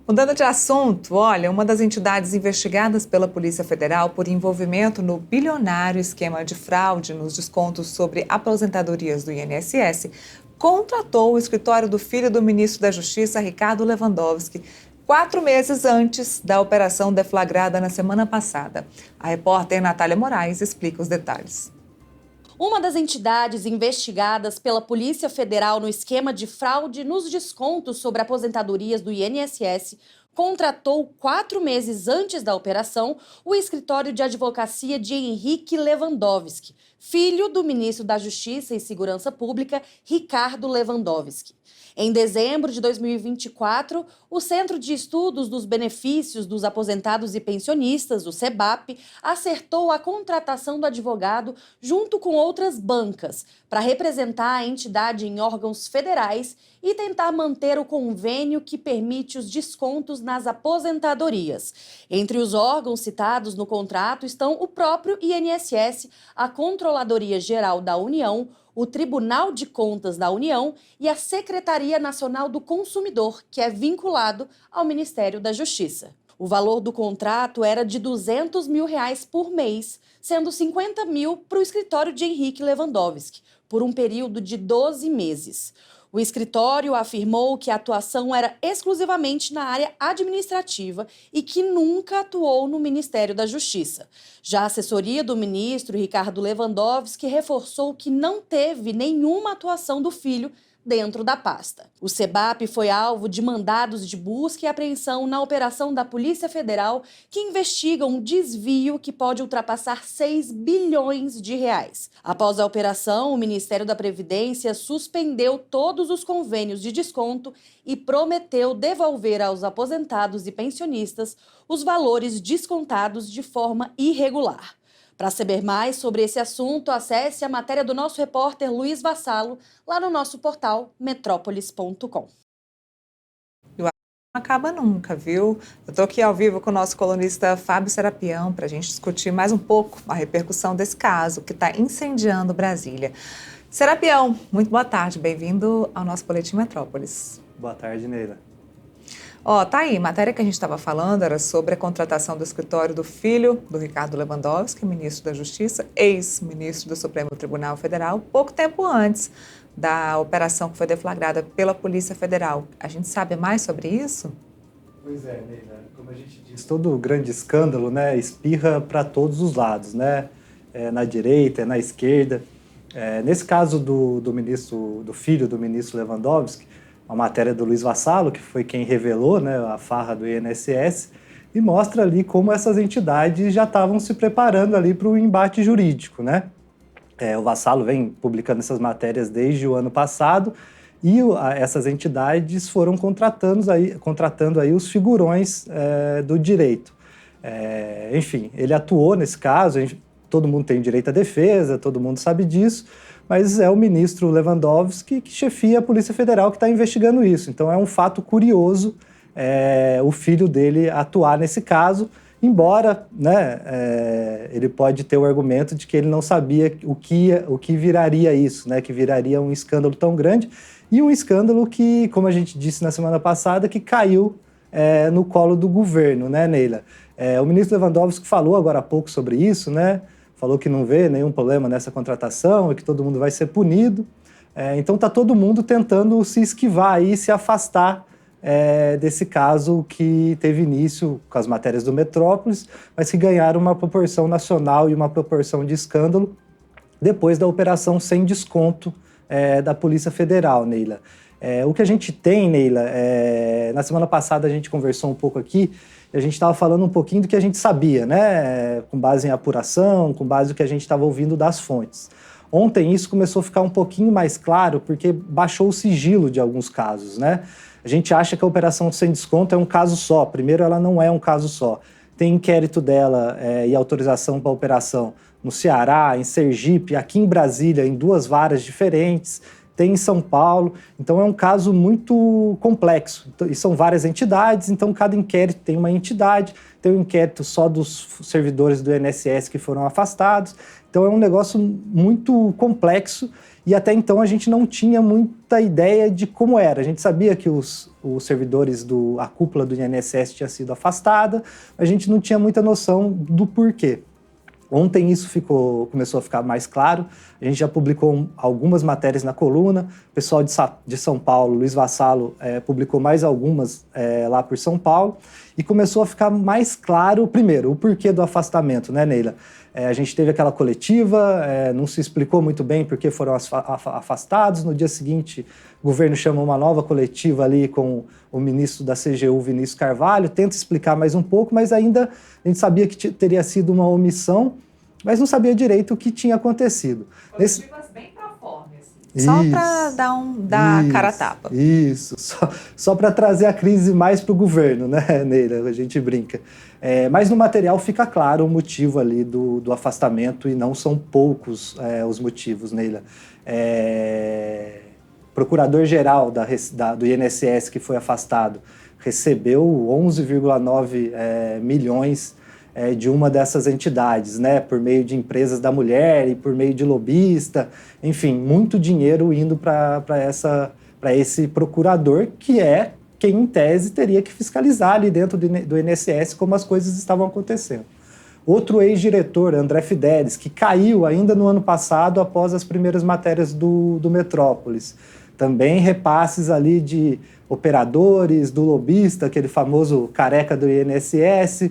Mudando de assunto, olha, uma das entidades investigadas pela Polícia Federal por envolvimento no bilionário esquema de fraude nos descontos sobre aposentadorias do INSS contratou o escritório do filho do ministro da Justiça, Ricardo Lewandowski, 4 meses antes da operação deflagrada na semana passada. A repórter Natália Moraes explica os detalhes. Uma das entidades investigadas pela Polícia Federal no esquema de fraude nos descontos sobre aposentadorias do INSS contratou 4 meses antes da operação o escritório de advocacia de Henrique Lewandowski, filho do ministro da Justiça e Segurança Pública, Ricardo Lewandowski. Em dezembro de 2024, o Centro de Estudos dos Benefícios dos Aposentados e Pensionistas, o CEBAP, acertou a contratação do advogado junto com outras bancas para representar a entidade em órgãos federais e tentar manter o convênio que permite os descontos nas aposentadorias. Entre os órgãos citados no contrato estão o próprio INSS, a Controladoria Geral da União, o Tribunal de Contas da União e a Secretaria Nacional do Consumidor, que é vinculado ao Ministério da Justiça. O valor do contrato era de R$200 mil por mês, sendo 50 mil para o escritório de Henrique Lewandowski, por um período de 12 meses. O escritório afirmou que a atuação era exclusivamente na área administrativa e que nunca atuou no Ministério da Justiça. Já a assessoria do ministro Ricardo Lewandowski reforçou que não teve nenhuma atuação do filho dentro da pasta. O CEBAP foi alvo de mandados de busca e apreensão na operação da Polícia Federal que investiga um desvio que pode ultrapassar R$6 bilhões. Após a operação, o Ministério da Previdência suspendeu todos os convênios de desconto e prometeu devolver aos aposentados e pensionistas os valores descontados de forma irregular. Para saber mais sobre esse assunto, acesse a matéria do nosso repórter Luiz Vassalo lá no nosso portal metrópolis.com. Não acaba nunca, viu? Eu estou aqui ao vivo com o nosso colunista Fábio Serapião para a gente discutir mais um pouco a repercussão desse caso que está incendiando Brasília. Serapião, muito boa tarde, bem-vindo ao nosso Boletim Metrópolis. Boa tarde, Neila. Tá aí, matéria que a gente estava falando era sobre a contratação do escritório do filho do Ricardo Lewandowski, ministro da Justiça, ex-ministro do Supremo Tribunal Federal, pouco tempo antes da operação que foi deflagrada pela Polícia Federal. A gente sabe mais sobre isso? Pois é, Neila, como a gente diz, todo grande escândalo, né, espirra para todos os lados, né, na direita, na esquerda. Nesse caso do filho do ministro Lewandowski, a matéria do Luiz Vassalo, que foi quem revelou, né, a farra do INSS, e mostra ali como essas entidades já estavam se preparando ali para o embate jurídico, né? O Vassalo vem publicando essas matérias desde o ano passado e essas entidades foram contratando aí os figurões do direito. Enfim, ele atuou nesse caso, todo mundo tem direito à defesa, todo mundo sabe disso, mas é o ministro Lewandowski que chefia a Polícia Federal que está investigando isso. Então é um fato curioso o filho dele atuar nesse caso, embora, né, ele pode ter o argumento de que ele não sabia o que viraria isso, né, que viraria um escândalo tão grande, e um escândalo que, como a gente disse na semana passada, que caiu no colo do governo, né, Neila? O ministro Lewandowski falou agora há pouco sobre isso, né? Falou que não vê nenhum problema nessa contratação e que todo mundo vai ser punido. Então está todo mundo tentando se esquivar e se afastar desse caso que teve início com as matérias do Metrópolis, mas que ganharam uma proporção nacional e uma proporção de escândalo depois da operação sem desconto da Polícia Federal, Neila. O que a gente tem, Neila, na semana passada a gente conversou um pouco aqui, e a gente estava falando um pouquinho do que a gente sabia, né? Com base em apuração, com base no que a gente estava ouvindo das fontes. Ontem isso começou a ficar um pouquinho mais claro, porque baixou o sigilo de alguns casos, né? A gente acha que a operação sem desconto é um caso só. Primeiro, ela não é um caso só. Tem inquérito dela e autorização para a operação no Ceará, em Sergipe, aqui em Brasília, em 2 varas diferentes, tem em São Paulo. Então é um caso muito complexo. E são várias entidades, então cada inquérito tem uma entidade, tem um inquérito só dos servidores do INSS que foram afastados. Então é um negócio muito complexo e até então a gente não tinha muita ideia de como era. A gente sabia que os os servidores a cúpula do INSS tinha sido afastada, a gente não tinha muita noção do porquê. Ontem isso começou a ficar mais claro, a gente já publicou algumas matérias na coluna, o pessoal de São Paulo, Luiz Vassalo, publicou mais algumas lá por São Paulo, e começou a ficar mais claro, primeiro, o porquê do afastamento, né, Neila? A gente teve aquela coletiva, não se explicou muito bem por que foram afastados, no dia seguinte o governo chama uma nova coletiva ali com o ministro da CGU, Vinícius Carvalho, tenta explicar mais um pouco, mas ainda a gente sabia que teria sido uma omissão, mas não sabia direito o que tinha acontecido. Coletivas bem proformes. Só para dar cara a tapa. Isso, só para trazer a crise mais para o governo, né, Neila? A gente brinca. Mas no material fica claro o motivo ali do afastamento, e não são poucos os motivos, Neila. Procurador-geral do INSS que foi afastado recebeu 11,9 milhões de uma dessas entidades, né, por meio de empresas da mulher e por meio de lobista, enfim, muito dinheiro indo para esse procurador, que é quem, em tese, teria que fiscalizar ali dentro do INSS como as coisas estavam acontecendo. Outro ex-diretor, André Fidelis, que caiu ainda no ano passado após as primeiras matérias do Metrópolis. Também repasses ali de operadores, do lobista, aquele famoso careca do INSS.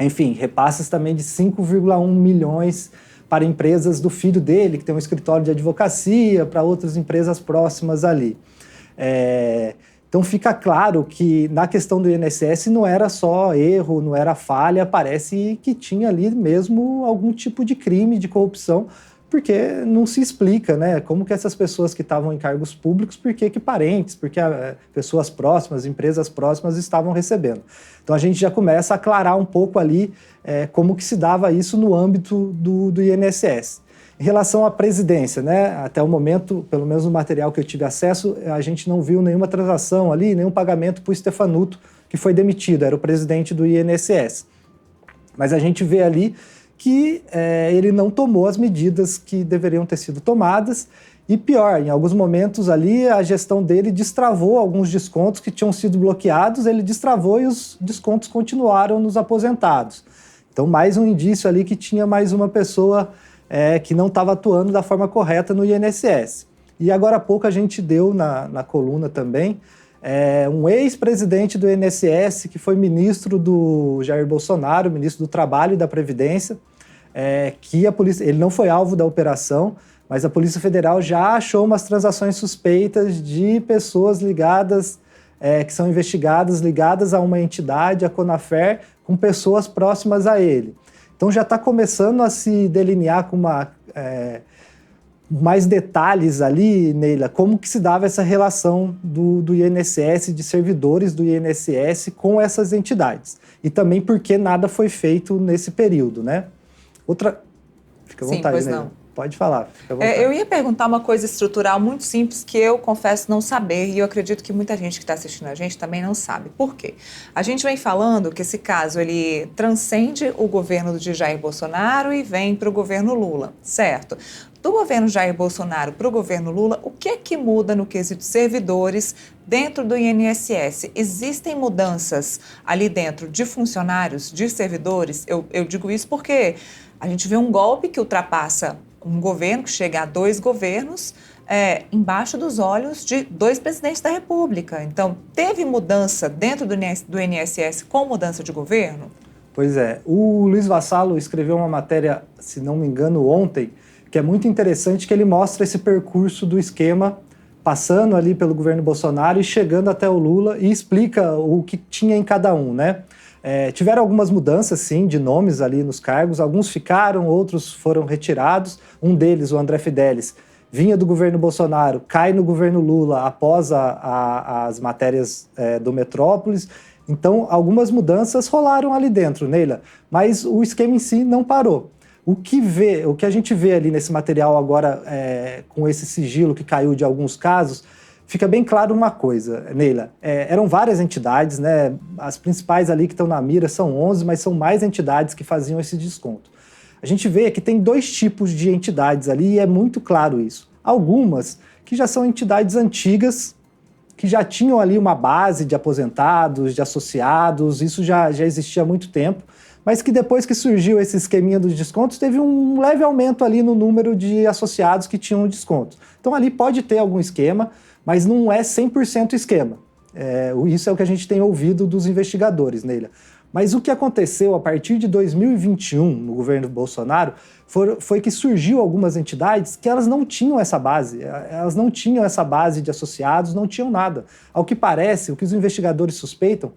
Enfim, repasses também de 5,1 milhões para empresas do filho dele, que tem um escritório de advocacia, para outras empresas próximas ali. Então fica claro que na questão do INSS não era só erro, não era falha, parece que tinha ali mesmo algum tipo de crime, de corrupção, porque não se explica, né, como que essas pessoas que estavam em cargos públicos, por que parentes, porque pessoas próximas, empresas próximas estavam recebendo. Então a gente já começa a aclarar um pouco ali como que se dava isso no âmbito do INSS. Em relação à presidência, né, até o momento, pelo menos no material que eu tive acesso, a gente não viu nenhuma transação ali, nenhum pagamento para o Stefanuto, que foi demitido, era o presidente do INSS. Mas a gente vê ali que ele não tomou as medidas que deveriam ter sido tomadas, e pior, em alguns momentos ali a gestão dele destravou alguns descontos que tinham sido bloqueados, ele destravou e os descontos continuaram nos aposentados. Então mais um indício ali que tinha mais uma pessoa que não estava atuando da forma correta no INSS. E agora há pouco a gente deu na coluna também um ex-presidente do INSS, que foi ministro do Jair Bolsonaro, ministro do Trabalho e da Previdência, que a polícia, ele não foi alvo da operação, mas a Polícia Federal já achou umas transações suspeitas de pessoas ligadas, que são investigadas, ligadas a uma entidade, a Conafer, com pessoas próximas a ele. Então já está começando a se delinear com mais detalhes ali, Neila, como que se dava essa relação do INSS, de servidores do INSS com essas entidades. E também porque nada foi feito nesse período, né? Fica à vontade, Neila. Não. Pode falar, fica à vontade. Eu ia perguntar uma coisa estrutural muito simples que eu confesso não saber, e eu acredito que muita gente que está assistindo a gente também não sabe. Por quê? A gente vem falando que esse caso ele transcende o governo de Jair Bolsonaro e vem para o governo Lula, certo? Do governo Jair Bolsonaro para o governo Lula, o que é que muda no quesito servidores dentro do INSS? Existem mudanças ali dentro de funcionários, de servidores? Eu digo isso porque a gente vê um golpe que ultrapassa um governo, que chega a 2 governos, embaixo dos olhos de 2 presidentes da República. Então, teve mudança dentro do INSS com mudança de governo? Pois é. O Luiz Vassalo escreveu uma matéria, se não me engano, ontem, que é muito interessante, que ele mostra esse percurso do esquema, passando ali pelo governo Bolsonaro e chegando até o Lula, e explica o que tinha em cada um, né? Tiveram algumas mudanças, sim, de nomes ali nos cargos, alguns ficaram, outros foram retirados. Um deles, o André Fidelis, vinha do governo Bolsonaro, cai no governo Lula após as matérias do Metrópolis. Então, algumas mudanças rolaram ali dentro, Neila, mas o esquema em si não parou. O que a gente vê ali nesse material agora, com esse sigilo que caiu de alguns casos, fica bem claro uma coisa, Neila. Eram várias entidades, né? As principais ali que estão na mira são 11, mas são mais entidades que faziam esse desconto. A gente vê que tem 2 tipos de entidades ali e é muito claro isso. Algumas que já são entidades antigas, que já tinham ali uma base de aposentados, de associados, isso já existia há muito tempo, mas que depois que surgiu esse esqueminha dos descontos, teve um leve aumento ali no número de associados que tinham descontos. Então ali pode ter algum esquema, mas não é 100% esquema. Isso é o que a gente tem ouvido dos investigadores, Neila. Mas o que aconteceu a partir de 2021, no governo Bolsonaro, foi que surgiu algumas entidades que elas não tinham essa base, de associados, não tinham nada. Ao que parece, o que os investigadores suspeitam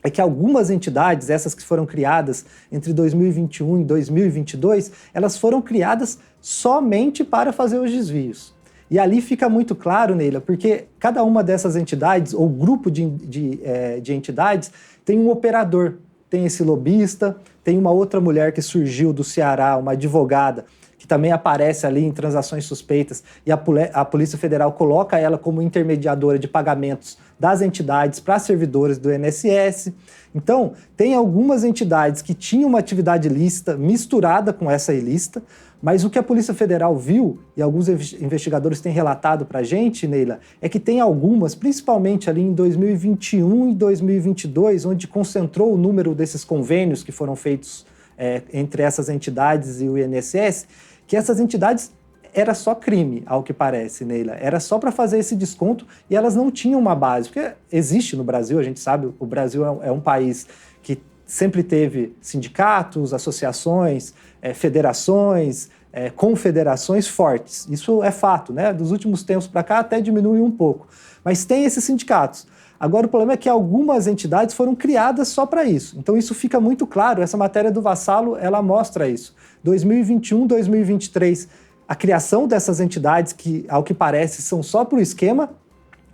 é que algumas entidades, essas que foram criadas entre 2021 e 2022, elas foram criadas somente para fazer os desvios. E ali fica muito claro, Neila, porque cada uma dessas entidades, ou grupo de entidades, tem um operador, tem esse lobista, tem uma outra mulher que surgiu do Ceará, uma advogada, que também aparece ali em transações suspeitas, e a Polícia Federal coloca ela como intermediadora de pagamentos das entidades para servidores do INSS. Então, tem algumas entidades que tinham uma atividade ilícita misturada com essa ilícita, mas o que a Polícia Federal viu, e alguns investigadores têm relatado para a gente, Neila, é que tem algumas, principalmente ali em 2021 e 2022, onde concentrou o número desses convênios que foram feitos entre essas entidades e o INSS, que essas entidades era só crime, ao que parece, Neila. Era só para fazer esse desconto e elas não tinham uma base. Porque existe no Brasil, a gente sabe, o Brasil é um país que sempre teve sindicatos, associações, federações, confederações fortes. Isso é fato, né? Dos últimos tempos para cá até diminuiu um pouco. Mas tem esses sindicatos. Agora, o problema é que algumas entidades foram criadas só para isso. Então, isso fica muito claro. Essa matéria do Vassalo, ela mostra isso. 2021, 2023, a criação dessas entidades que, ao que parece, são só para o esquema.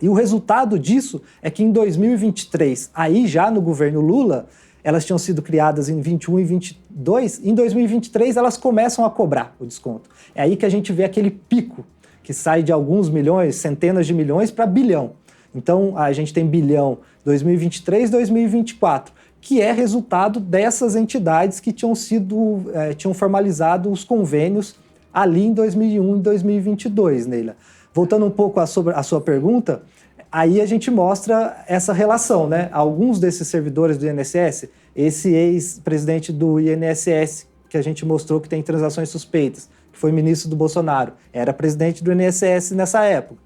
E o resultado disso é que em 2023, aí já no governo Lula, elas tinham sido criadas em 21 e 22, em 2023 elas começam a cobrar o desconto. É aí que a gente vê aquele pico que sai de alguns milhões, centenas de milhões para bilhão. Então a gente tem bilhão 2023, 2024, que é resultado dessas entidades que tinham formalizado os convênios ali em 2001 e 2022, Neila. Voltando um pouco à sua pergunta, aí a gente mostra essa relação, né? Alguns desses servidores do INSS, esse ex-presidente do INSS, que a gente mostrou que tem transações suspeitas, que foi ministro do Bolsonaro, era presidente do INSS nessa época.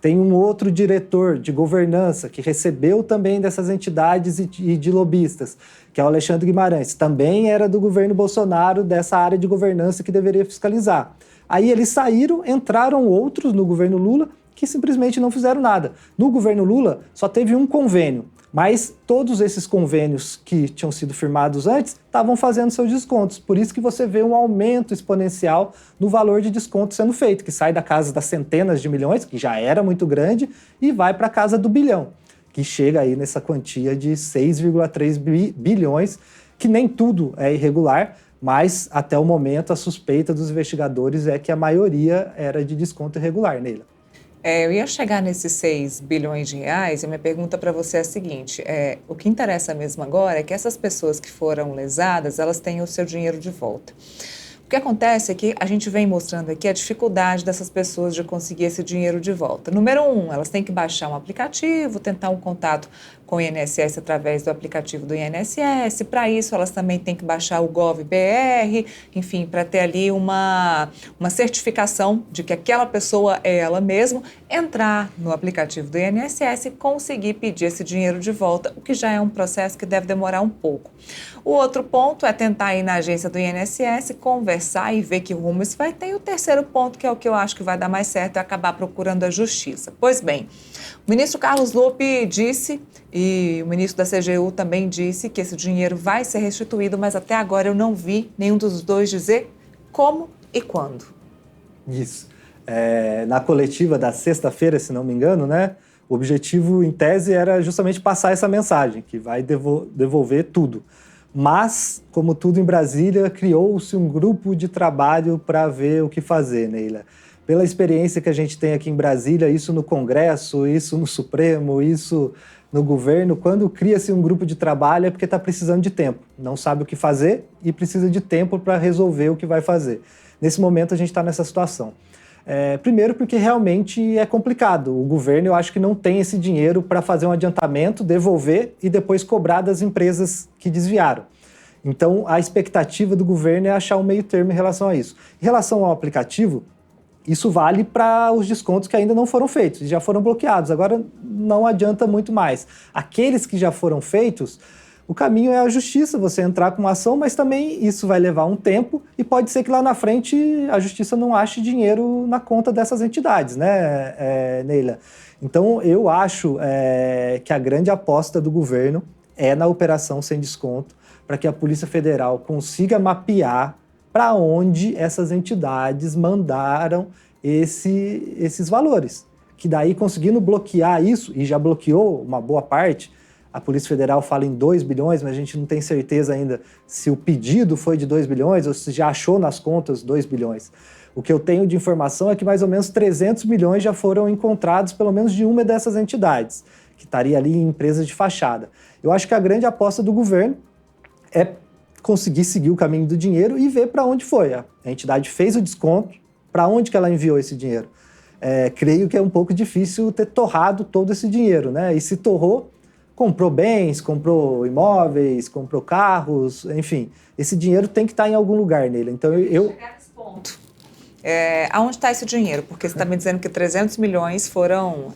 Tem um outro diretor de governança que recebeu também dessas entidades e de lobistas, que é o Alexandre Guimarães, também era do governo Bolsonaro, dessa área de governança que deveria fiscalizar. Aí eles saíram, entraram outros no governo Lula que simplesmente não fizeram nada. No governo Lula só teve um convênio, mas todos esses convênios que tinham sido firmados antes estavam fazendo seus descontos. Por isso que você vê um aumento exponencial no valor de desconto sendo feito, que sai da casa das centenas de milhões, que já era muito grande, e vai para a casa do bilhão, que chega aí nessa quantia de 6,3 bilhões, que nem tudo é irregular, mas até o momento a suspeita dos investigadores é que a maioria era de desconto irregular, Neila. Eu ia chegar nesses 6 bilhões de reais e minha pergunta para você é a seguinte, o que interessa mesmo agora é que essas pessoas que foram lesadas, elas tenham o seu dinheiro de volta. O que acontece é que a gente vem mostrando aqui a dificuldade dessas pessoas de conseguir esse dinheiro de volta. Número 1, elas têm que baixar um aplicativo, tentar um contato com o INSS através do aplicativo do INSS. Para isso, elas também têm que baixar o GovBR, enfim, para ter ali uma certificação de que aquela pessoa é ela mesma, entrar no aplicativo do INSS e conseguir pedir esse dinheiro de volta, o que já é um processo que deve demorar um pouco. O outro ponto é tentar ir na agência do INSS, conversar e ver que rumo isso vai ter. E o terceiro ponto, que é o que eu acho que vai dar mais certo, é acabar procurando a justiça. Pois bem, o ministro Carlos Lupe disse, e o ministro da CGU também disse, que esse dinheiro vai ser restituído, mas até agora eu não vi nenhum dos dois dizer como e quando. Isso. Na coletiva da sexta-feira, se não me engano, né, o objetivo, em tese, era justamente passar essa mensagem, que vai devolver tudo. Mas, como tudo em Brasília, criou-se um grupo de trabalho para ver o que fazer, Neila. Pela experiência que a gente tem aqui em Brasília, isso no Congresso, isso no Supremo, isso no governo, quando cria-se um grupo de trabalho é porque está precisando de tempo. Não sabe o que fazer e precisa de tempo para resolver o que vai fazer. Nesse momento, a gente está nessa situação. Primeiro porque realmente é complicado. O governo, eu acho que não tem esse dinheiro para fazer um adiantamento, devolver e depois cobrar das empresas que desviaram. Então, a expectativa do governo é achar um meio termo em relação a isso. Em relação ao aplicativo, isso vale para os descontos que ainda não foram feitos, já foram bloqueados. Agora, não adianta muito mais. Aqueles que já foram feitos, o caminho é a justiça, você entrar com uma ação, mas também isso vai levar um tempo e pode ser que lá na frente a justiça não ache dinheiro na conta dessas entidades, né, Neila? Então, eu acho que a grande aposta do governo é na operação sem desconto, para que a Polícia Federal consiga mapear para onde essas entidades mandaram esses valores. Que daí, conseguindo bloquear isso, e já bloqueou uma boa parte, a Polícia Federal fala em 2 bilhões, mas a gente não tem certeza ainda se o pedido foi de 2 bilhões ou se já achou nas contas 2 bilhões. O que eu tenho de informação é que mais ou menos 300 milhões já foram encontrados, pelo menos de uma dessas entidades, que estaria ali em empresas de fachada. Eu acho que a grande aposta do governo é conseguir seguir o caminho do dinheiro e ver para onde foi. A entidade fez o desconto, para onde que ela enviou esse dinheiro. Creio que é um pouco difícil ter torrado todo esse dinheiro, né? E se torrou, comprou bens, comprou imóveis, comprou carros, enfim. Esse dinheiro tem que estar em algum lugar nele. Então, chegar nesse ponto. Aonde está esse dinheiro? Porque você está me dizendo que 300 milhões foram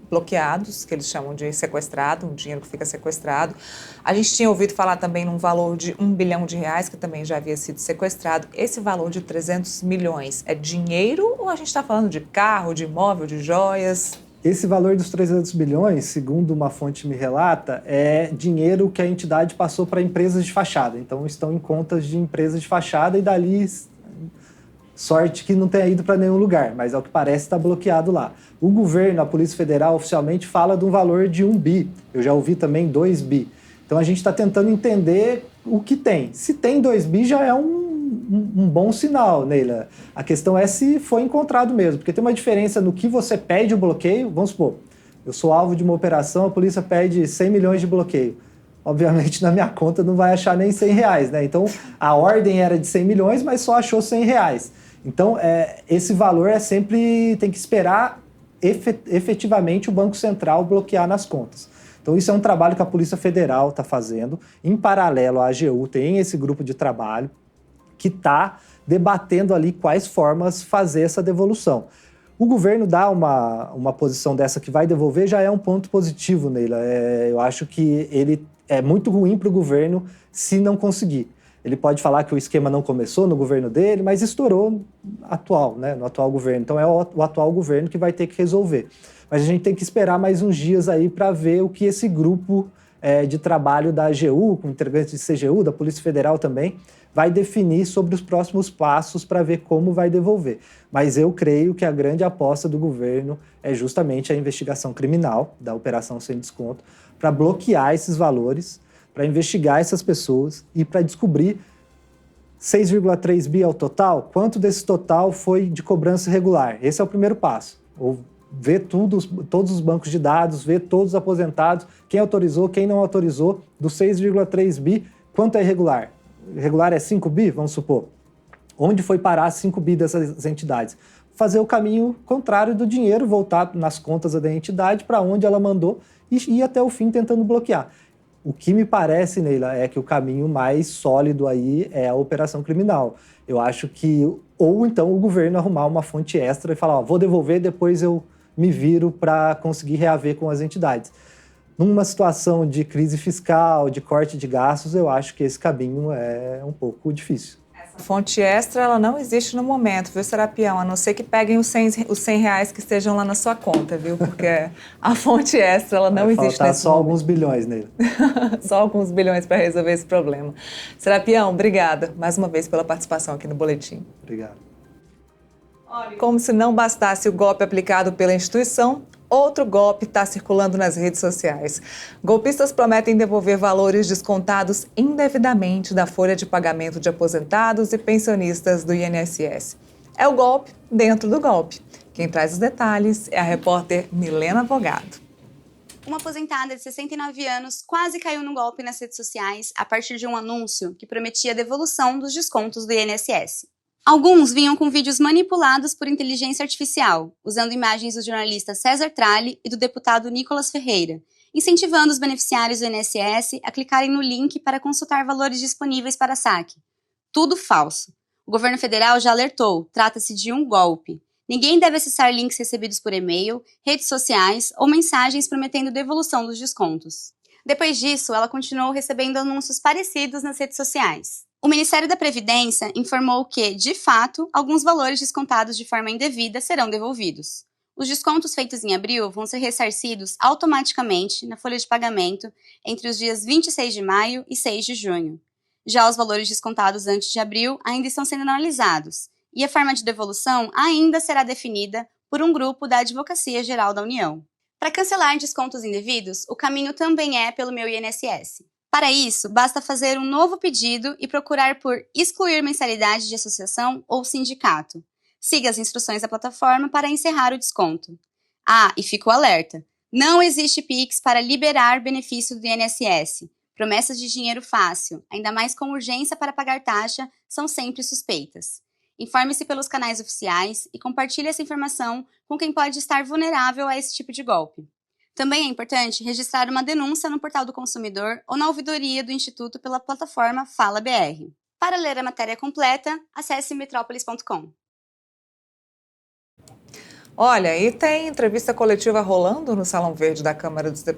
bloqueados, que eles chamam de sequestrado, um dinheiro que fica sequestrado. A gente tinha ouvido falar também num valor de R$1 bilhão, que também já havia sido sequestrado. Esse valor de 300 milhões é dinheiro ou a gente está falando de carro, de imóvel, de joias? Esse valor dos 300 bilhões, segundo uma fonte me relata, é dinheiro que a entidade passou para empresas de fachada. Então, estão em contas de empresas de fachada e dali, sorte que não tenha ido para nenhum lugar, mas ao que parece está bloqueado lá. O governo, a Polícia Federal, oficialmente fala de um valor de 1 bi. Eu já ouvi também 2 bi. Então, a gente está tentando entender o que tem. Se tem 2 bi, já é um bom sinal, Neila. A questão é se foi encontrado mesmo, porque tem uma diferença no que você pede o bloqueio. Vamos supor, eu sou alvo de uma operação, a polícia pede 100 milhões de bloqueio. Obviamente, na minha conta não vai achar nem 100 reais, né? Então, a ordem era de 100 milhões, mas só achou 100 reais. Então, esse valor tem que esperar efetivamente o Banco Central bloquear nas contas. Então, isso é um trabalho que a Polícia Federal está fazendo. Em paralelo, a AGU tem esse grupo de trabalho que está debatendo ali quais formas fazer essa devolução. O governo dá uma posição dessa que vai devolver já é um ponto positivo, Neila. Eu acho que ele é muito ruim para o governo se não conseguir. Ele pode falar que o esquema não começou no governo dele, mas estourou no atual governo. Então é o atual governo que vai ter que resolver. Mas a gente tem que esperar mais uns dias aí para ver o que esse grupo de trabalho da AGU, com integrantes de CGU, da Polícia Federal também, vai definir sobre os próximos passos para ver como vai devolver. Mas eu creio que a grande aposta do governo é justamente a investigação criminal da Operação Sem Desconto para bloquear esses valores, para investigar essas pessoas e para descobrir 6,3 bi ao total, quanto desse total foi de cobrança irregular. Esse é o primeiro passo. Ou ver todos os bancos de dados, ver todos os aposentados, quem autorizou, quem não autorizou, dos 6,3 bi, quanto é irregular? Irregular é 5 bi, vamos supor. Onde foi parar 5 bi dessas entidades? Fazer o caminho contrário do dinheiro, voltar nas contas da entidade para onde ela mandou e ir até o fim tentando bloquear. O que me parece, Neila, é que o caminho mais sólido aí é a operação criminal. Eu acho que, ou então o governo arrumar uma fonte extra e falar, vou devolver, depois eu me viro para conseguir reaver com as entidades. Numa situação de crise fiscal, de corte de gastos, eu acho que esse caminho é um pouco difícil. Essa fonte extra, ela não existe no momento, viu, Serapião? A não ser que peguem os 100 reais que estejam lá na sua conta, viu? Porque a fonte extra, ela não existe nesse só momento. Alguns bilhões nele. Só alguns bilhões para resolver esse problema. Serapião, obrigada mais uma vez pela participação aqui no Boletim. Obrigado. Como se não bastasse o golpe aplicado pela instituição, outro golpe está circulando nas redes sociais. Golpistas prometem devolver valores descontados indevidamente da folha de pagamento de aposentados e pensionistas do INSS. É o golpe dentro do golpe. Quem traz os detalhes é a repórter Milena Vogado. Uma aposentada de 69 anos quase caiu no golpe nas redes sociais a partir de um anúncio que prometia a devolução dos descontos do INSS. Alguns vinham com vídeos manipulados por inteligência artificial, usando imagens do jornalista César Tralli e do deputado Nicolas Ferreira, incentivando os beneficiários do INSS a clicarem no link para consultar valores disponíveis para saque. Tudo falso. O governo federal já alertou, trata-se de um golpe. Ninguém deve acessar links recebidos por e-mail, redes sociais ou mensagens prometendo devolução dos descontos. Depois disso, ela continuou recebendo anúncios parecidos nas redes sociais. O Ministério da Previdência informou que, de fato, alguns valores descontados de forma indevida serão devolvidos. Os descontos feitos em abril vão ser ressarcidos automaticamente na folha de pagamento entre os dias 26 de maio e 6 de junho. Já os valores descontados antes de abril ainda estão sendo analisados, e a forma de devolução ainda será definida por um grupo da Advocacia Geral da União. Para cancelar descontos indevidos, o caminho também é pelo Meu INSS. Para isso, basta fazer um novo pedido e procurar por excluir mensalidade de associação ou sindicato. Siga as instruções da plataforma para encerrar o desconto. Ah, e fica o alerta: não existe Pix para liberar benefício do INSS. Promessas de dinheiro fácil, ainda mais com urgência para pagar taxa, são sempre suspeitas. Informe-se pelos canais oficiais e compartilhe essa informação com quem pode estar vulnerável a esse tipo de golpe. Também é importante registrar uma denúncia no Portal do Consumidor ou na ouvidoria do Instituto pela plataforma Fala BR. Para ler a matéria completa, acesse metrópolis.com. Olha, e tem entrevista coletiva rolando no Salão Verde da Câmara dos Deputados.